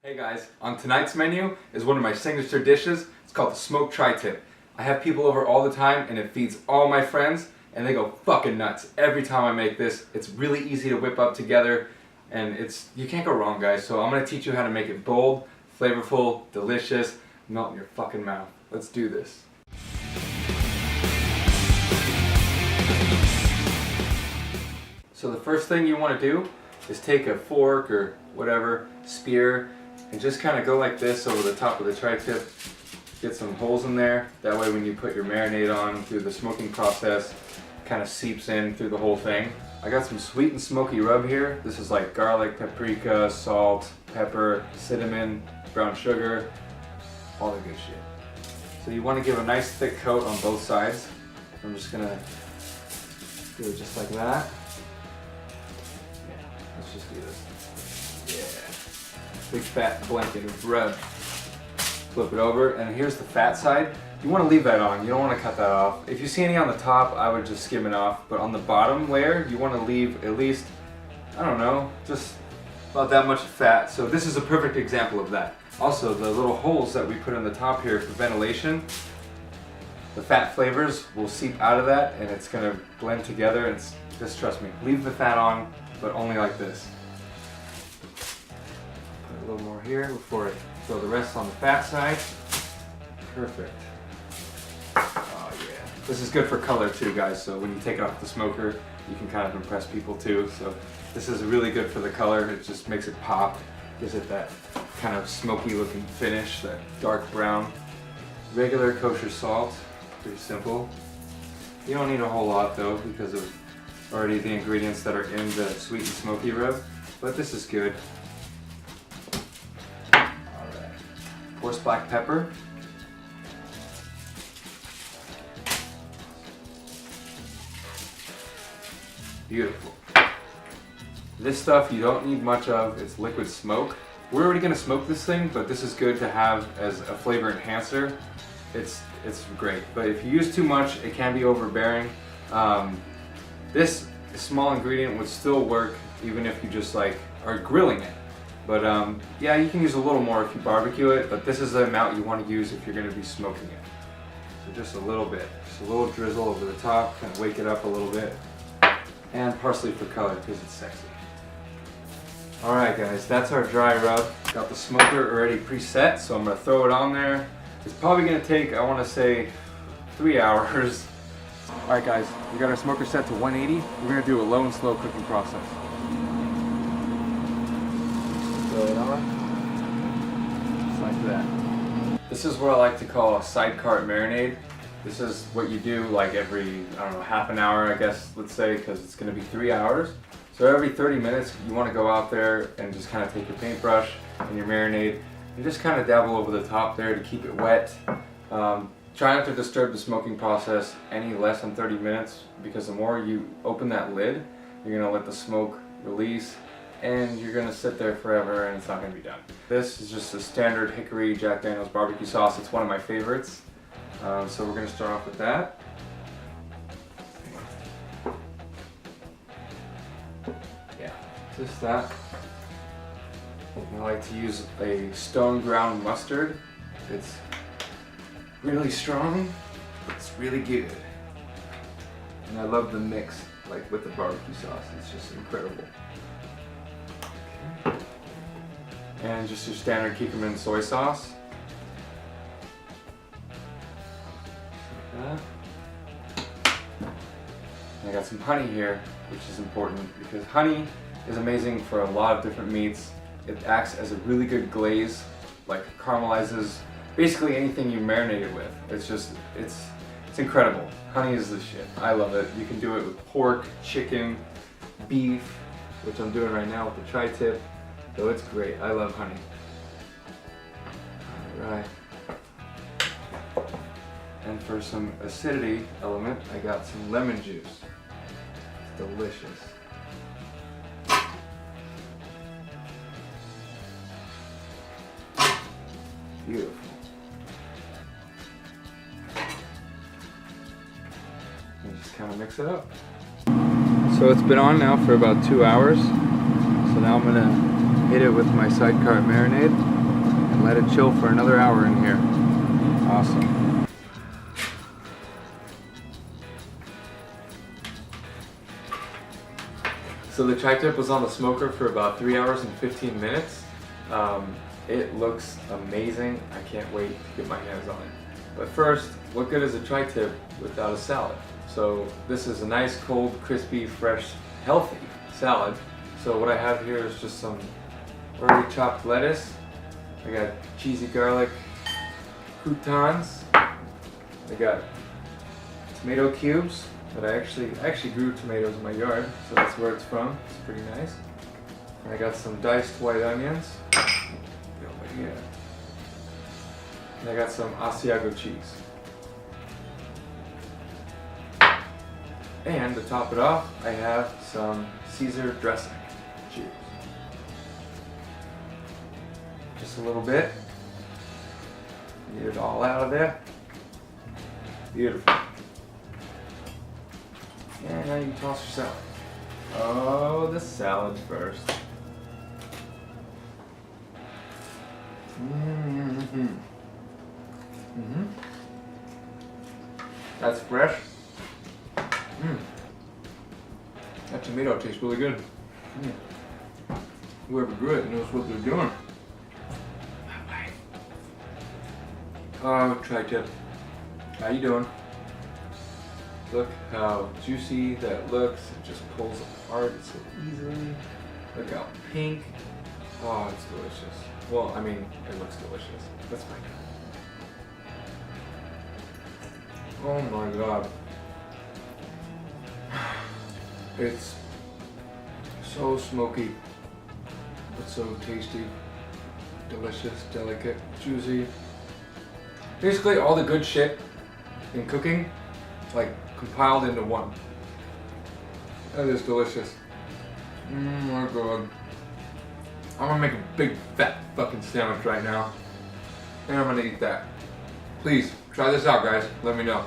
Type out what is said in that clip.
Hey guys, on tonight's menu is one of my signature dishes. It's called the smoked tri-tip. I have people over all the time and it feeds all my friends and they go fucking nuts every time I make this. It's really easy to whip up together and you can't go wrong, guys. So I'm going to teach you how to make it bold, flavorful, delicious, melt in your fucking mouth. Let's do this. So the first thing you want to do is take a fork or whatever, spear, and just kind of go like this over the top of the tri-tip. Get some holes in there. That way when you put your marinade on through the smoking process, it kind of seeps in through the whole thing. I got some sweet and smoky rub here. This is like garlic, paprika, salt, pepper, cinnamon, brown sugar, all the good shit. So you want to give a nice thick coat on both sides. I'm just going to do it just like that. Let's just do this. Yeah. Big fat blanket of rub. Flip it over, and here's the fat side. You want to leave that on. You don't want to cut that off. If you see any on the top, I would just skim it off. But on the bottom layer, you want to leave at least, I don't know, just about that much fat. So this is a perfect example of that. Also, the little holes that we put in the top here for ventilation, the fat flavors will seep out of that, and it's going to blend together. Just trust me. Leave the fat on, but only like this. Put a little more here before I throw the rest on the fat side. Perfect. Oh yeah. This is good for color too, guys, so when you take it off the smoker, you can kind of impress people too. So this is really good for the color. It just makes it pop. Gives it that kind of smoky looking finish, that dark brown. Regular kosher salt, pretty simple. You don't need a whole lot though because of already the ingredients that are in the sweet and smoky rub, but this is good. Alright. Coarse black pepper. Beautiful. This stuff you don't need much of, it's liquid smoke. We're already going to smoke this thing, but this is good to have as a flavor enhancer. It's great, but if you use too much, it can be overbearing. This small ingredient would still work even if you just like are grilling it. But yeah, you can use a little more if you barbecue it, but this is the amount you want to use if you're going to be smoking it. So just a little bit, just a little drizzle over the top, kind of wake it up a little bit. And parsley for color because it's sexy. Alright guys, that's our dry rub. Got the smoker already preset, so I'm going to throw it on there. It's probably going to take, I want to say, 3 hours. Alright guys, we got our smoker set to 180. We're going to do a low and slow cooking process. Throw it on. Just like that. This is what I like to call a side cart marinade. This is what you do like every, I don't know, half an hour I guess, let's say, because it's going to be 3 hours. So every 30 minutes you want to go out there and just kind of take your paintbrush and your marinade and just kind of dabble over the top there to keep it wet. Try not to disturb the smoking process any less than 30 minutes because the more you open that lid, you're going to let the smoke release and you're going to sit there forever and it's not going to be done. This is just a standard hickory Jack Daniel's barbecue sauce. It's one of my favorites. So we're going to start off with that. Yeah, just that. I like to use a stone ground mustard. It's really strong, it's really good. And I love the mix, like with the barbecue sauce, it's just incredible. Okay. And just your standard Kikkoman soy sauce. Like that. And I got some honey here, which is important because honey is amazing for a lot of different meats. It acts as a really good glaze, like caramelizes basically anything you marinate it with. It's incredible. Honey is the shit. I love it. You can do it with pork, chicken, beef, which I'm doing right now with the tri-tip. So it's great. I love honey. Alright. And for some acidity element, I got some lemon juice. It's delicious. Beautiful. And just kind of mix it up. So it's been on now for about 2 hours. So now I'm gonna hit it with my side cart marinade. and let it chill for another hour in here. Awesome. So the tri-tip was on the smoker for about 3 hours and 15 minutes. It looks amazing. I can't wait to get my hands on it. But first, what good is a tri-tip without a salad? So this is a nice, cold, crispy, fresh, healthy salad. So what I have here is just some already chopped lettuce. I got cheesy garlic croutons. I got tomato cubes that I actually grew tomatoes in my yard, so that's where it's from. It's pretty nice. And I got some diced white onions. Yeah. And I got some Asiago cheese. And to top it off, I have some Caesar dressing. Cheers. Just a little bit. Get it all out of there. Beautiful. And now you can toss your salad. Oh, the salad first. That's fresh. That tomato tastes really good. Whoever grew it knows what they're doing. Oh, tri-tip. How you doing? Look how juicy that looks. It just pulls apart so easily. Look how pink. Oh, it's delicious. Well, I mean, it looks delicious. That's fine. Oh my god. It's so smoky, but so tasty, delicious, delicate, juicy. Basically all the good shit in cooking, like compiled into one. That is delicious. Oh my god. I'm gonna make a big fat fucking sandwich right now, and I'm gonna eat that. Please, try this out guys, let me know.